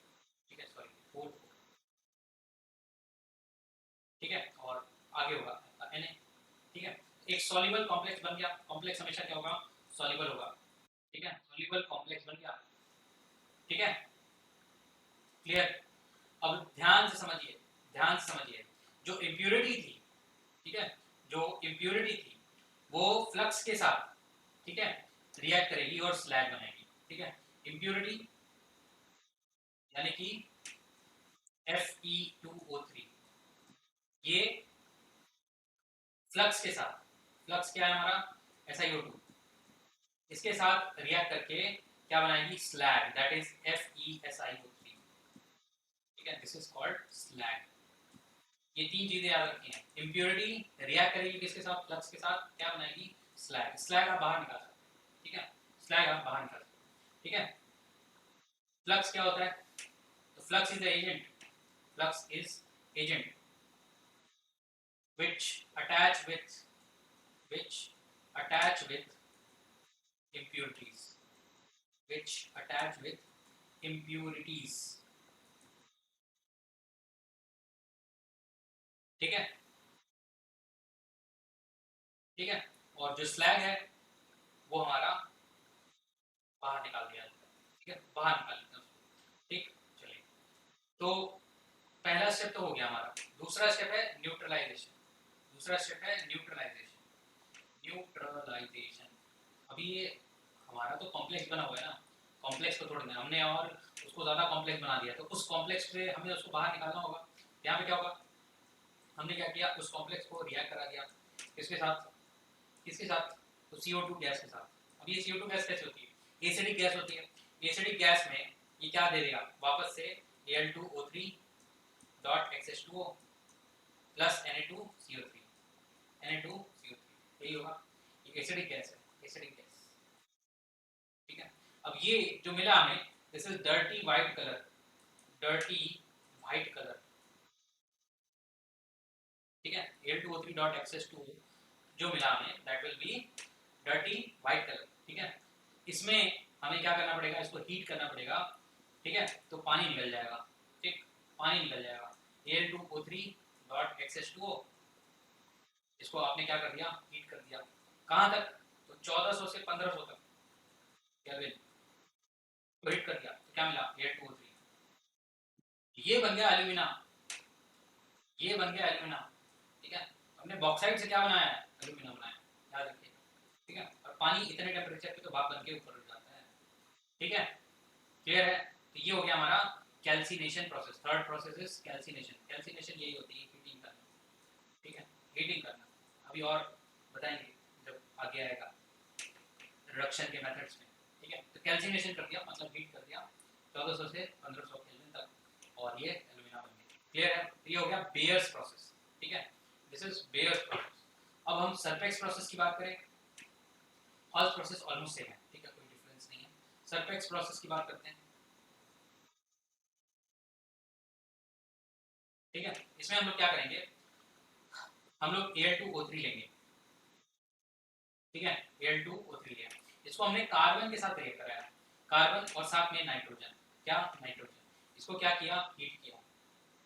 ठीक है, सॉरी होल 4, ठीक है, और आगे होगा Na, ठीक है। एक सॉल्युबल कॉम्प्लेक्स बन गया, कॉम्प्लेक्स हमेशा क्या होगा, सॉल्युबल होगा, ठीक है, सॉल्युबल कॉम्प्लेक्स बन गया, ठीक है। क्लियर? अब ध्यान से समझिए, ध्यान से समझिए, जो इम्प्योरिटी थी, ठीक है, जो इम्प्योरिटी थी वो फ्लक्स के साथ, ठीक है, रिएक्ट करेगी और स्लैग बनाएगी, ठीक है। इम्प्योरिटी यानी कि Fe2O3, ये फ्लक्स के साथ, फ्लक्स क्या है हमारा SiO2, इसके साथ रिएक्ट करके क्या बनाएगी स्लैग, दैट इज FeSiO3, ठीक है, दिस इज कॉल्ड स्लैग। ये तीन चीजें याद रखी हैं, इम्प्योरिटी रिएक्ट करेगी किसके साथ, फ्लक्स के साथ, क्या बनाएगी स्लैग, स्लैग आप बाहर निकाल सकते हैं, ठीक है, स्लैग आप बाहर निकाल सकते हैं, ठीक है। फ्लक्स क्या होता है, तो flux is the agent, flux is agent which attach with which attach with impurities, which attach with impurities, ठीक है, ठीक है। और जो स्लैग है वो हमारा बाहर निकाल दिया जाता है, ठीक है, बाहर निकाल देते हैं उसको, ठीक। चलिए, तो पहला स्टेप तो हो गया हमारा, दूसरा स्टेप है न्यूट्रलाइजेशन, दूसरा स्टेप है न्यूट्रलाइजेशन, न्यूट्रलाइजेशन। अभी ये हमारा तो कॉम्प्लेक्स बना हुआ है ना, कॉम्प्लेक्स को तोड़ना है हमने और उसको ज़्यादा कॉम्प्लेक्स बना दिया, तो उस कॉम्प्लेक्स से हमें उसको बाहर निकालना होगा। यहाँ पे क्या होगा, हमने क्या किया, उस कॉम्प्लेक्स को रिएक्ट करा दिया किसके साथ, किसके साथ, तो CO2 गैस के साथ। अब ये CO2 गैस कैसे होती है, एसिडिक गैस होती है, एसिडिक गैस में ये क्या दे देगा वापस से Al2O3 dot XH2O plus Na2CO3, Na2CO3, यही होगा, ये एसिडिक गैस है, एसिडिक गैस, ठीक है। अब ये जो मिला हमें, this is dirty white colour, dirty white colour, ठीक है, Al2O3.Access2 जो मिला हमें that will be dirty white colour, ठीक है। इसमें हमें क्या करना पड़ेगा, इसको हीट करना पड़ेगा, ठीक है, तो पानी निकल जाएगा, ठीक, पानी निकल जाएगा Al2O3.Access2O, इसको आपने क्या कर दिया, हीट कर दिया, कहाँ तक, तो 1400 से 1500 तक केल्विन, तो हीट कर दिया, तो क्या मिला Al2O3, ये बन गया एल्यूमिना, ये बन गया एल्यूमिना, ठीक है। हमने बॉक्साइट से क्या बनाया है, एल्यूमिना बनाया, याद रखिए, ठीक है। और पानी इतने टेम्परेचर पे तो भाप बन के ऊपर उठ जाता है, ठीक है, क्लियर है। तो ये हो गया हमारा calcination process, third process is calcination, calcination यही होती है हीटिंग करना, ठीक है, हीटिंग करना, अभी और बताएंगे जब आगे आएगा रिडक्शन के मेथड्स में, ठीक है। तो कैल्सिनेशन कर दिया मतलब हीट कर दिया 1400 से 1500 केल्विन तक, और ये एल्यूमिना बन गया, क्लियर है। तो ये हो गया बेयर्स प्रोसेस, ठीक है, दिस इज बेयर्स प्रोसेस। अब हम सरफेक्स प्रोसेस की बात करें, ऑल प्रोसेस ऑलमोस्ट सेम है, ठीक है, कोई डिफरेंस नहीं है। सरफेक्स प्रोसेस की बात करते हैं, ठीक है। इसमें हम लोग क्या करेंगे, हम लोग Al2O3 लेंगे, ठीक है, Al2O3 लिया, इसको हमने कार्बन के साथ रिएक्ट कराया, कार्बन और साथ में नाइट्रोजन, क्या नाइट्रोजन, इसको क्या किया, हीट किया,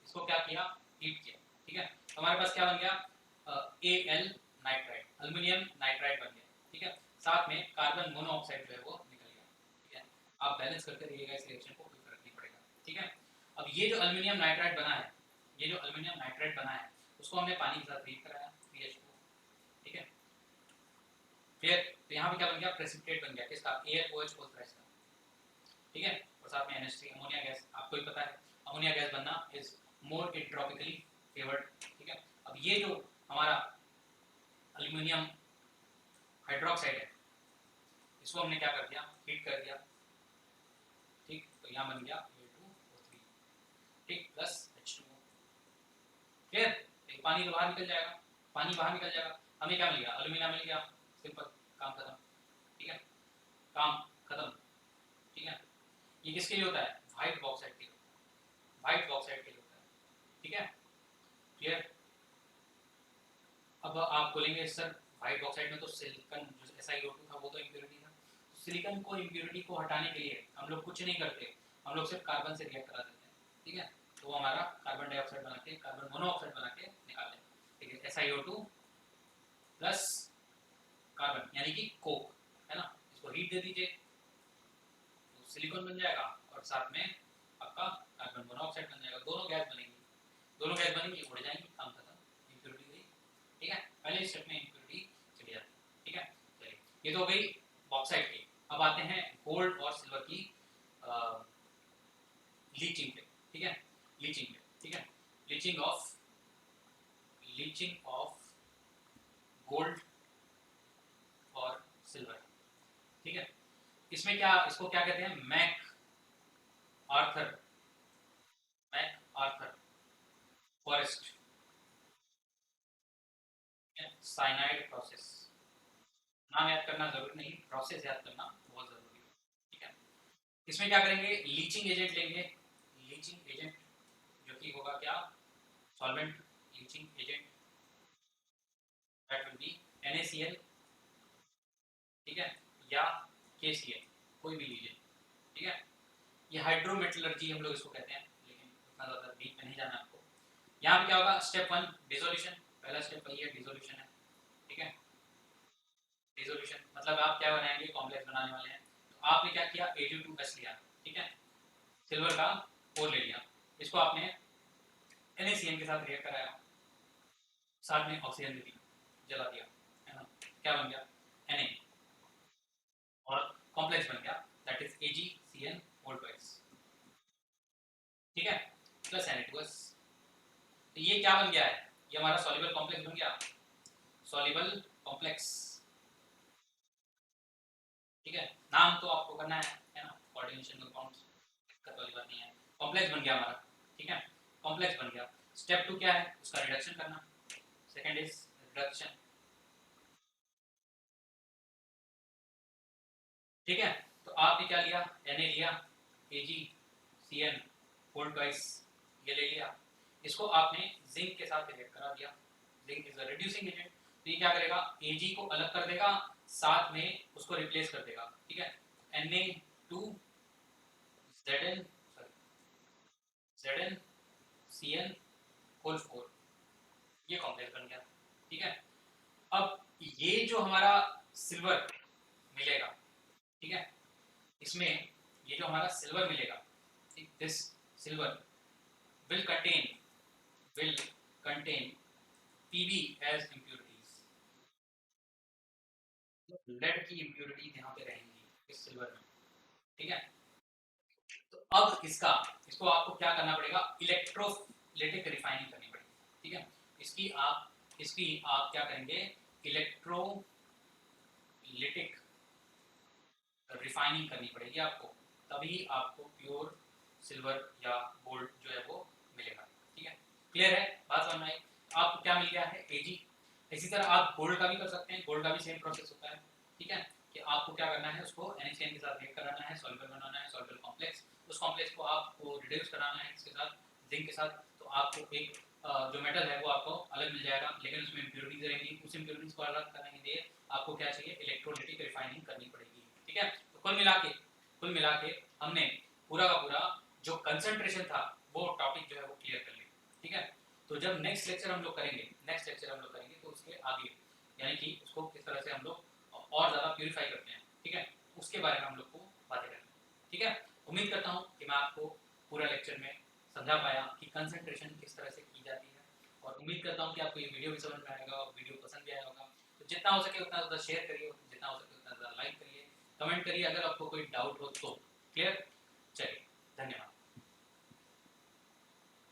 इसको क्या किया, हीट किया, ठीक है। तो हमारे पास क्या बन गया, Al नाइट्राइड, अल्युमिनियम नाइट्राइड बन गया, ठीक है। साथ में कार्बन मोनोऑक्साइड जो है वो निकल गया, ठीक है। आप बैलेंस करके रहिएगा इस रिएक्शन को, कोई फर्क नहीं पड़ेगा, ठीक है। अब ये जो अल्युमिनियम नाइट्राइड बना है, ये जो अल्युमिनियम नाइट्राइड बना है उसको हमने पानी के साथ रिएक्ट कराया CH2, ठीक है, फिर तो यहाँ पे क्या बन गया, प्रेसिपिटेट बन गया किसका, AlOH का, ठीक है। और साथ में NH3 अमोनिया गैस, आपको ही पता है अमोनिया गैस बनना इज मोर एंट्रोपिकली फेवर्ड, ठीक है। अब ये जो हमारा अल्युमिनियम हाइड्रोक्साइड है इसको हमने क्या कर दिया, हीट कर दिया, ठीक, तो यहाँ बन गया Al2O3, ठीक, प्लस H2O, क्लियर। एक पानी तो बाहर निकल जाएगा, पानी बाहर निकल जाएगा, हमें क्या मिल गया, अल्युमिनियम मिल गया, सिंपल, काम खत्म, ठीक है, काम खत्म, ठीक है। ये किसके लिए होता है, व्हाइट बॉक्साइड के लिए, व्हाइट बॉक्साइड के लिए होता है, ठीक है, क्लियर। अब आप बोलेंगे सर व्हाइट बॉक्साइड में तो सिलिकॉन जो SiO2 था वो तो इम्प्योरिटी था, तो सिलिकॉन को इम्प्योरिटी को हटाने के लिए हम लोग कुछ नहीं करते, हम लोग सिर्फ कार्बन से रिएक्ट करा देते हैं, ठीक है, तो वो हमारा कार्बन डाइऑक्साइड बना के, कार्बन मोनोऑक्साइड बना के निकाल लें, ठीक है, SiO2 प्लस कार्बन यानी कि कोक, है ना, इसको हीट दे दीजिए तो सिलिकॉन बन जाएगा और साथ में आपका कार्बन कार्बन मोनोऑक्साइड बन जाएगा, दोनों गैस बनेंगी, दोनों गैस बनेंगी, उड़ जाएंगी, काम खत्म, इम्प्योरिटी गई। ठीक है, पहले स्टेप में इम्प्योरिटी चली जाती है। ठीक है, चलिए ये तो हो गई बॉक्साइट की। अब आते हैं गोल्ड और सिल्वर की लीचिंग पे। ठीक है, लीचिंग पे। ठीक है, लीचिंग ऑफ गोल्ड और सिल्वर। ठीक है, इसमें क्या, इसको क्या कहते हैं, MacArthur Forrest cyanide process. नाम याद करना जरूरी नहीं, प्रोसेस याद करना बहुत जरूरी है। ठीक है, इसमें क्या करेंगे, लीचिंग एजेंट लेंगे, लीचिंग एजेंट जो कि होगा क्या, solvent leaching agent, that will B NaCl। ठीक है, या KCl, कोई भी लीजिए। ठीक है, ये हाइड्रोमेटलर्जी हम लोग इसको कहते हैं, लेकिन उतना ज़्यादा डीप में नहीं जाना आपको। यहाँ पे क्या होगा, स्टेप 1 डिसोल्यूशन, पहला स्टेप वही है, डिसोल्यूशन है। ठीक है, डिसोल्यूशन मतलब आप क्या बनाएंगे, कॉम्प्लेक्स बनाने वाले हैं। तो आपने क्या किया, Ag2S लिया। ठीक है, सिल्वर का ओर ले लिया, इसको आपने NaCl के साथ रिएक्ट कराया, साथ में ऑक्सीजन दी, जला दिया, है ना, क्या बन गया, Na, और कॉम्प्लेक्स बन गया, that is AgCl whole twice. ठीक है, प्लस Na2S। तो ये क्या बन गया है, ये हमारा सॉल्युबल कॉम्प्लेक्स बन गया, सॉल्युबल कॉम्प्लेक्स। ठीक है, नाम तो आपको करना है ना, कोऑर्डिनेशन कंपाउंड्स, दिक्कत वाली बात नहीं है। कॉम्प्लेक्स बन गया हमारा। ठीक है, कॉम्प्लेक्स बन गया। स्टेप 2 क्या है, उसका रिडक्शन करना, सेकंड इज रिडक्शन। ठीक है, तो आपने क्या लिया, Na लिया, AgCl होल ट्वाइस, ये ले लिया, इसको आपने जिंक के साथ रिएक्ट करा दिया, zinc is a reducing agent. तो ये क्या करेगा, Ag को अलग कर देगा, साथ में उसको रिप्लेस कर देगा। ठीक है, ZnCl होल 4, ये कॉम्प्लेक्स बन गया। ठीक है, अब ये जो हमारा सिल्वर मिलेगा, ठीक है, इसमें ये जो हमारा सिल्वर मिलेगा, this silver will contain Pb as impurities, lead की इम्प्योरिटीज यहाँ पे रहेंगी इस सिल्वर में। ठीक है, तो अब इसको आपको क्या करना पड़ेगा, इलेक्ट्रोलिटिक रिफाइनिंग करनी पड़ेगी। ठीक है, इसकी आप क्या करेंगे, इलेक्ट्रोलिटिक रिफाइनिंग करनी पड़ेगी आपको, तभी आपको प्योर सिल्वर या गोल्ड जो है वो मिलेगा। ठीक है, क्लियर है, बात समझ में आई। आपको क्या मिल गया है, Ag। इसी तरह आप गोल्ड का भी कर सकते हैं, गोल्ड का भी सेम प्रोसेस होता है। ठीक है, कि आपको क्या करना है, उसको NaCl के साथ रिएक्ट कराना है, सॉल्युबल बनाना है, सॉल्युबल कॉम्प्लेक्स, उस कॉम्प्लेक्स को आपको रिड्यूस कराना है इसके साथ, जिंक के साथ, तो आपको एक जो मेटल है वो आपको अलग मिल जाएगा, लेकिन उसमें इंप्योरिटीज रहेंगी, उस इंप्योरिटीज को अलग करने के लिए आपको क्या चाहिए, इलेक्ट्रोलिटिक रिफाइनिंग करनी पड़ेगी। ठीक है, तो कुल मिला के हमने पूरा का पूरा जो कंसंट्रेशन था वो टॉपिक जो है वो क्लियर कर लिया। ठीक है, तो जब नेक्स्ट लेक्चर हम लोग करेंगे तो उसके आगे, यानी कि उसको किस तरह से हम लोग और ज़्यादा प्यूरिफाई करते हैं, ठीक है, उसके बारे में हम लोग को बातें करेंगे। ठीक है, उम्मीद करता हूँ कि मैं आपको पूरा लेक्चर में समझा पाया कि कंसंट्रेशन किस तरह से की जाती है, और उम्मीद करता हूँ कि आपको ये वीडियो भी समझ में आएगा और वीडियो पसंद भी आया होगा। तो जितना हो सके उतना ज़्यादा शेयर करिए, जितना हो सके उतना ज़्यादा लाइक करिए, कमेंट करिए अगर आपको कोई डाउट हो तो। क्लियर।